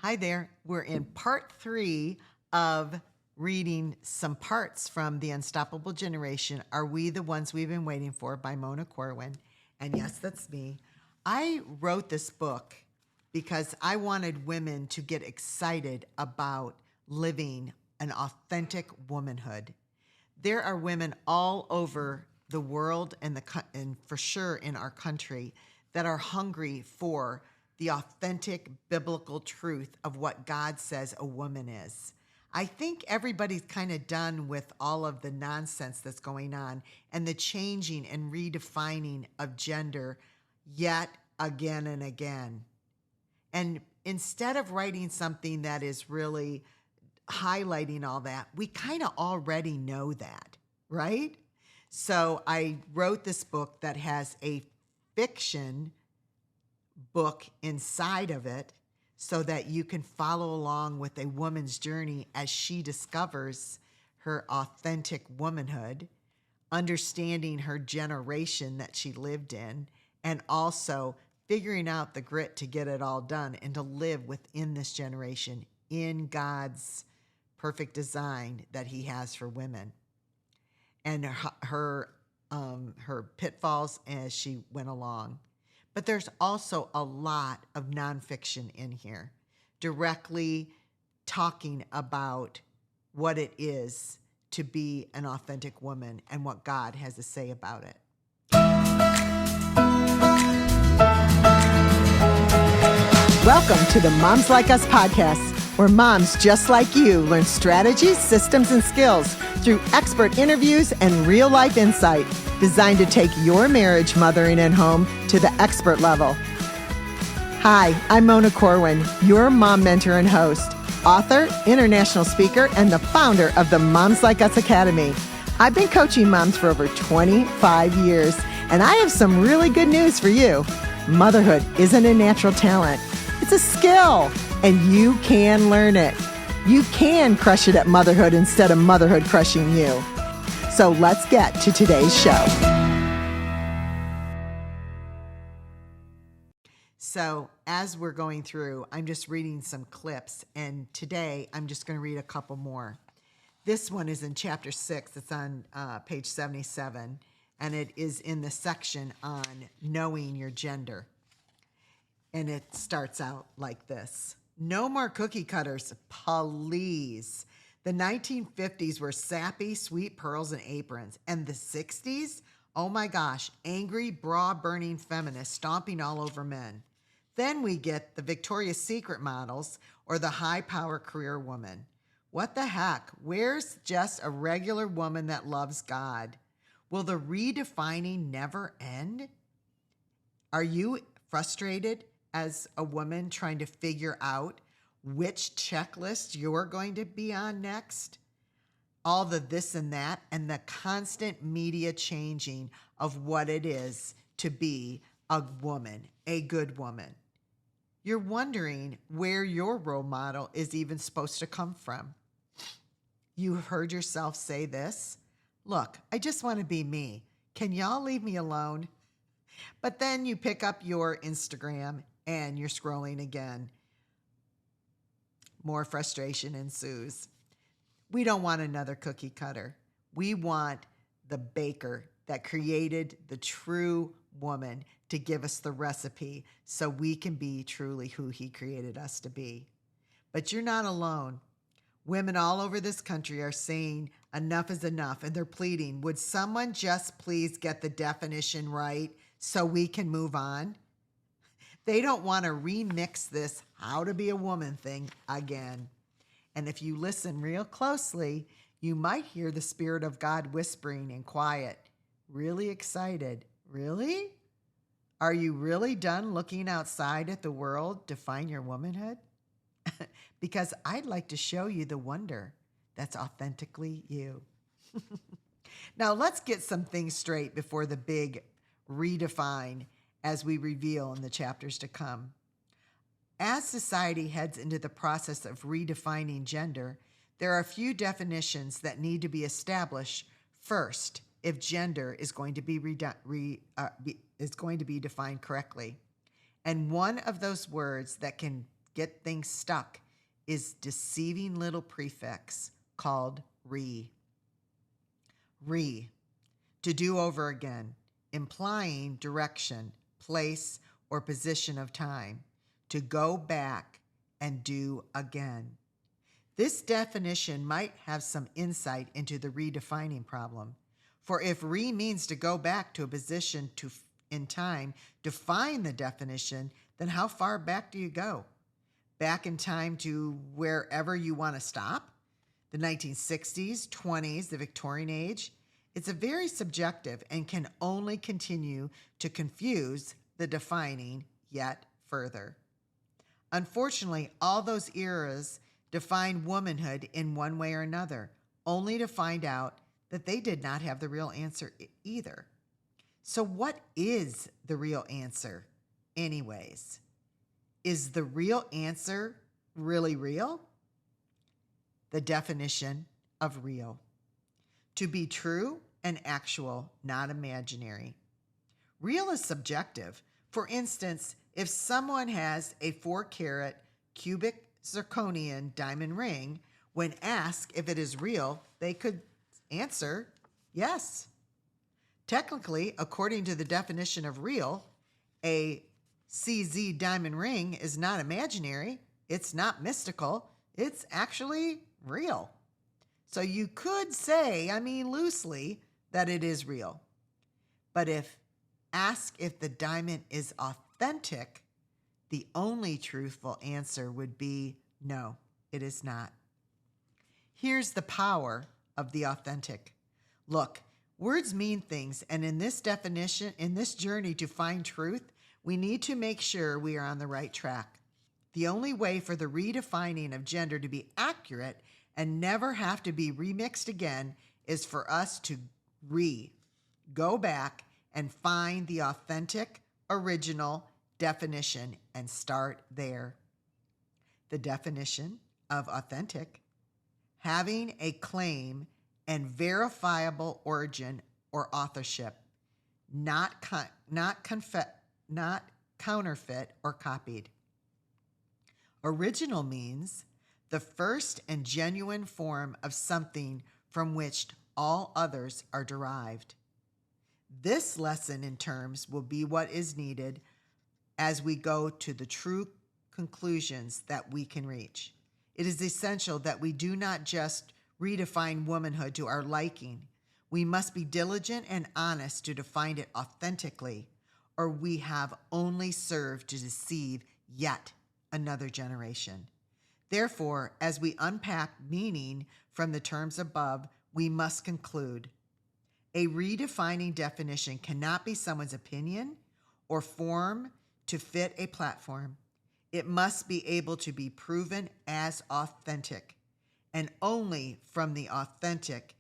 Hi there. We're in part 3 of reading some parts from The Unstoppable Generation, Are We the Ones We've Been Waiting For by Mona Corwin. And yes, that's me. I wrote this book because I wanted women to get excited about living an authentic womanhood. There are women all over the world and for sure in our country that are hungry for the authentic biblical truth of what God says a woman is. I think everybody's kind of done with all of the nonsense that's going on and the changing and redefining of gender yet again and again. And instead of writing something that is really highlighting all that, we kind of already know that, right? So I wrote this book that has a fiction book inside of it so that you can follow along with a woman's journey as she discovers her authentic womanhood, understanding her generation that she lived in, and also figuring out the grit to get it all done and to live within this generation in God's perfect design that he has for women, and her pitfalls as she went along. But there's also a lot of nonfiction in here, directly talking about what it is to be an authentic woman and what God has to say about it. Welcome to the Moms Like Us podcast, where moms just like you learn strategies, systems, and skills through expert interviews and real-life insight designed to take your marriage, mothering, and home to the expert level. Hi, I'm Mona Corwin, your mom mentor and host, author, international speaker, and the founder of the Moms Like Us Academy. I've been coaching moms for over 25 years, and I have some really good news for you. Motherhood isn't a natural talent. It's a skill, and you can learn it. You can crush it at motherhood instead of motherhood crushing you. So let's get to today's show. So as we're going through, I'm just reading some clips, and today I'm just going to read a couple more. This one is in chapter 6. It's on page 77, and it is in the section on knowing your gender. And it starts out like this. No more cookie cutters, please. The 1950s were sappy, sweet pearls and aprons. And the 60s? Oh my gosh, angry, bra-burning feminists stomping all over men. Then we get the Victoria's Secret models or the high-power career woman. What the heck? Where's just a regular woman that loves God? Will the redefining never end? Are you frustrated as a woman trying to figure out which checklist you're going to be on next? All the this and that, and the constant media changing of what it is to be a woman, a good woman. You're wondering where your role model is even supposed to come from. You've heard yourself say this. Look, I just want to be me. Can y'all leave me alone? But then you pick up your Instagram and you're scrolling again. More frustration ensues. We don't want another cookie cutter. We want the baker that created the true woman to give us the recipe so we can be truly who he created us to be. But you're not alone. Women all over this country are saying enough is enough, and they're pleading, would someone just please get the definition right so we can move on? They don't want to remix this how to be a woman thing again. And if you listen real closely, you might hear the Spirit of God whispering in quiet, really excited. Really? Are you really done looking outside at the world to find your womanhood? Because I'd like to show you the wonder that's authentically you. Now let's get some things straight before the big redefine as we reveal in the chapters to come. As society heads into the process of redefining gender, there are a few definitions that need to be established first if gender is going to be defined correctly. And one of those words that can get things stuck is deceiving little prefix called re. Re, to do over again, implying direction, place, or position of time, to go back and do again. This definition might have some insight into the redefining problem. For if re means to go back to a position in time, define the definition, then how far back do you go? Back in time to wherever you want to stop? The 1960s, 20s, the Victorian age? It's a very subjective and can only continue to confuse the defining yet further. Unfortunately, all those eras defined womanhood in one way or another, only to find out that they did not have the real answer either. So what is the real answer anyways? Is the real answer really real? The definition of real: to be true and actual, not imaginary. Real is subjective. For instance, if someone has a 4-carat cubic zirconian diamond ring, when asked if it is real, they could answer yes. Technically, according to the definition of real, a CZ diamond ring is not imaginary, it's not mystical, it's actually real. So you could say, loosely, that it is real. But if asked if the diamond is authentic, the only truthful answer would be no, it is not. Here's the power of the authentic. Look, words mean things, and in this definition, in this journey to find truth, we need to make sure we are on the right track. The only way for the redefining of gender to be accurate and never have to be remixed again is for us to go back and find the authentic, original definition and start there. The definition of authentic: having a claim and verifiable origin or authorship, not counterfeit or copied. Original means the first and genuine form of something from which all others are derived. This lesson in terms will be what is needed as we go to the true conclusions that we can reach. It is essential that we do not just redefine womanhood to our liking. We must be diligent and honest to define it authentically, or we have only served to deceive yet another generation. Therefore, as we unpack meaning from the terms above, we must conclude: a redefining definition cannot be someone's opinion or form to fit a platform. It must be able to be proven as authentic, and only from the authentic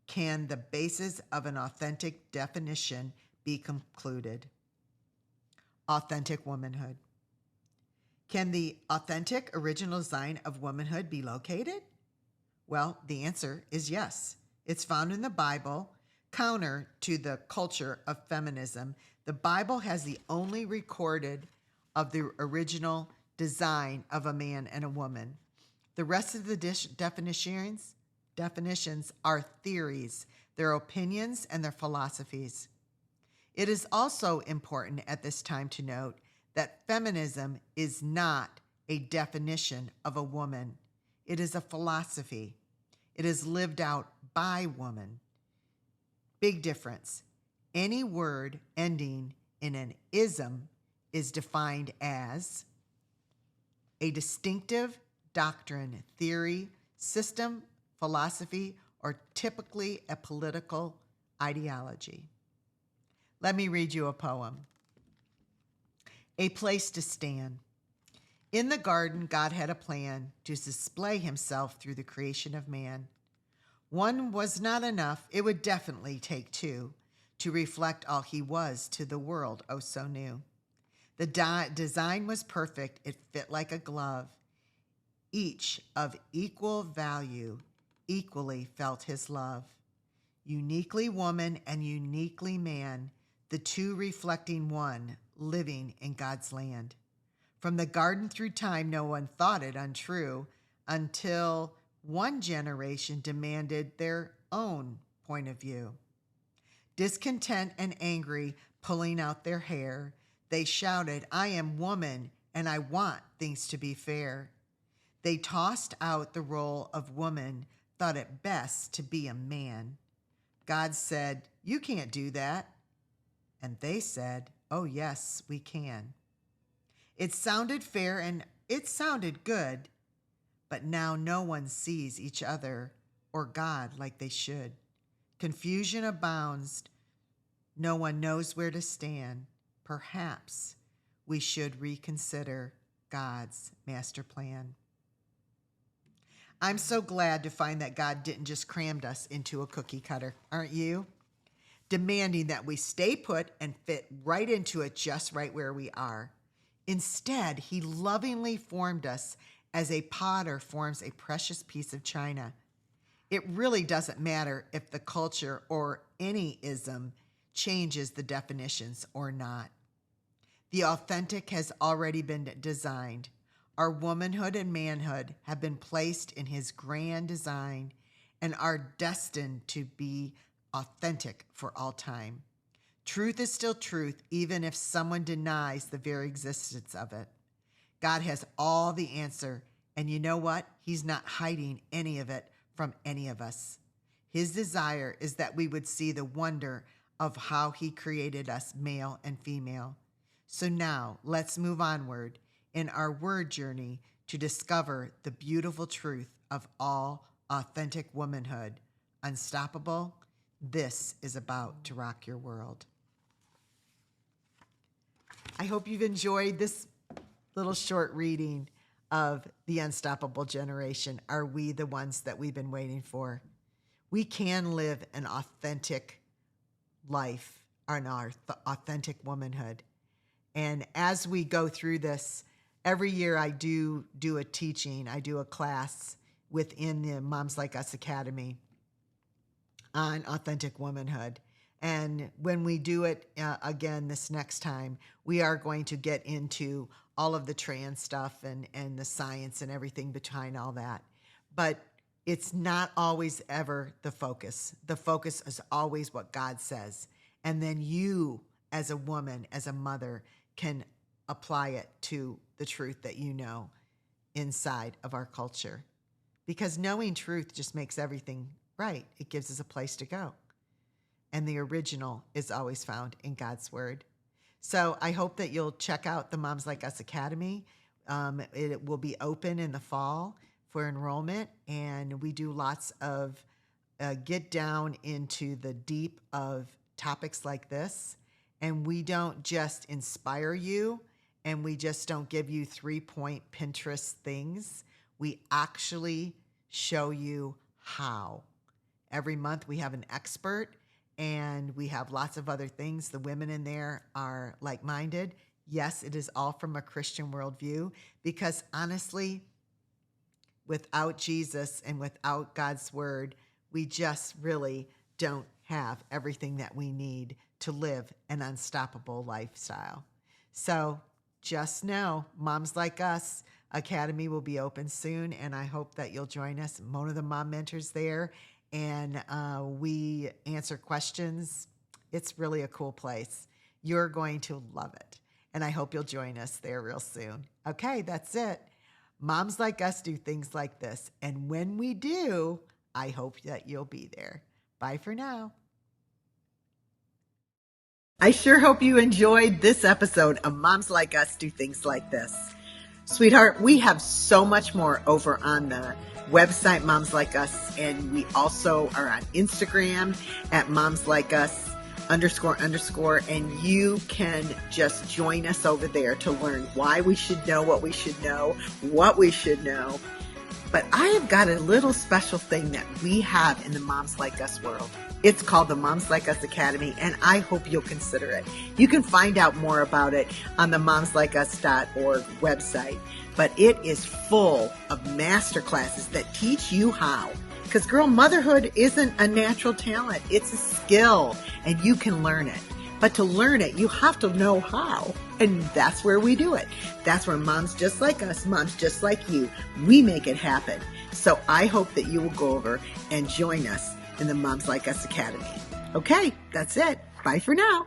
can the basis of an authentic definition be concluded. Authentic womanhood. Can the authentic original design of womanhood be located? Well, the answer is yes. It's found in the Bible. Counter to the culture of feminism, the Bible has the only recorded of the original design of a man and a woman. The rest of the definitions are theories, their opinions, and their philosophies. It is also important at this time to note that feminism is not a definition of a woman. It is a philosophy. It is lived out by women. Big difference. Any word ending in an ism is defined as a distinctive doctrine, theory, system, philosophy, or typically a political ideology. Let me read you a poem. A place to stand. In the garden, God had a plan to display himself through the creation of man. One was not enough. It would definitely take two to reflect all he was to the world oh so new. The design was perfect. It fit like a glove. Each of equal value, equally felt his love. Uniquely woman and uniquely man, the two reflecting one, living in God's land. From the garden through time, no one thought it untrue until one generation demanded their own point of view. Discontent and angry, pulling out their hair, they shouted, "I am woman, and I want things to be fair." They tossed out the role of woman, thought it best to be a man. God said, "You can't do that." And they said, "Oh, yes, we can." It sounded fair and it sounded good, but now no one sees each other or God like they should. Confusion abounds. No one knows where to stand. Perhaps we should reconsider God's master plan. I'm so glad to find that God didn't just cram us into a cookie cutter, aren't you? Demanding that we stay put and fit right into it just right where we are. Instead, he lovingly formed us as a potter forms a precious piece of china. It really doesn't matter if the culture or any ism changes the definitions or not. The authentic has already been designed. Our womanhood and manhood have been placed in his grand design and are destined to be authentic for all time. Truth is still truth, even if someone denies the very existence of it. God has all the answer, and you know what? He's not hiding any of it from any of us. His desire is that we would see the wonder of how he created us, male and female. So now let's move onward in our word journey to discover the beautiful truth of all authentic womanhood. Unstoppable, this is about to rock your world. I hope you've enjoyed this little short reading of The Unstoppable Generation. Are we the ones that we've been waiting for? We can live an authentic life, an authentic womanhood. And as we go through this, every year I do a teaching, I do a class within the Moms Like Us Academy on authentic womanhood. And when we do it again this next time, we are going to get into all of the trans stuff and the science and everything behind all that. But it's not always ever the focus. The focus is always what God says. And then you, as a woman, as a mother, can apply it to the truth that you know inside of our culture. Because knowing truth just makes everything right. It gives us a place to go. And the original is always found in God's word. So I hope that you'll check out the Moms Like Us Academy. It will be open in the fall for enrollment, and we do lots of get down into the deep of topics like this. And we don't just inspire you, and we just don't give you 3-point Pinterest things. We actually show you how. Every month we have an expert, and we have lots of other things. The women in there are like-minded. Yes, it is all from a Christian worldview, because honestly, without Jesus and without God's word, we just really don't have everything that we need to live an unstoppable lifestyle. So just know, Moms Like Us Academy will be open soon, and I hope that you'll join us. Mona the Mom Mentor's there, and we answer questions. It's really a cool place. You're going to love it, and I hope you'll join us there real soon. Okay, that's it. Moms Like Us do things like this, and when we do, I hope that you'll be there. Bye for now. I sure hope you enjoyed this episode of Moms Like Us Do Things Like This. Sweetheart, we have so much more over on the website Moms Like Us, and we also are on Instagram at momslikeus__, and you can just join us over there to learn why we should know what we should know, what we should know. But I have got a little special thing that we have in the Moms Like Us world. It's called the Moms Like Us Academy, and I hope you'll consider it. You can find out more about it on the momslikeus.org website, but it is full of masterclasses that teach you how. Because, girl, motherhood isn't a natural talent. It's a skill, and you can learn it. But to learn it, you have to know how. And that's where we do it. That's where moms just like us, moms just like you, we make it happen. So I hope that you will go over and join us in the Moms Like Us Academy. Okay, that's it. Bye for now.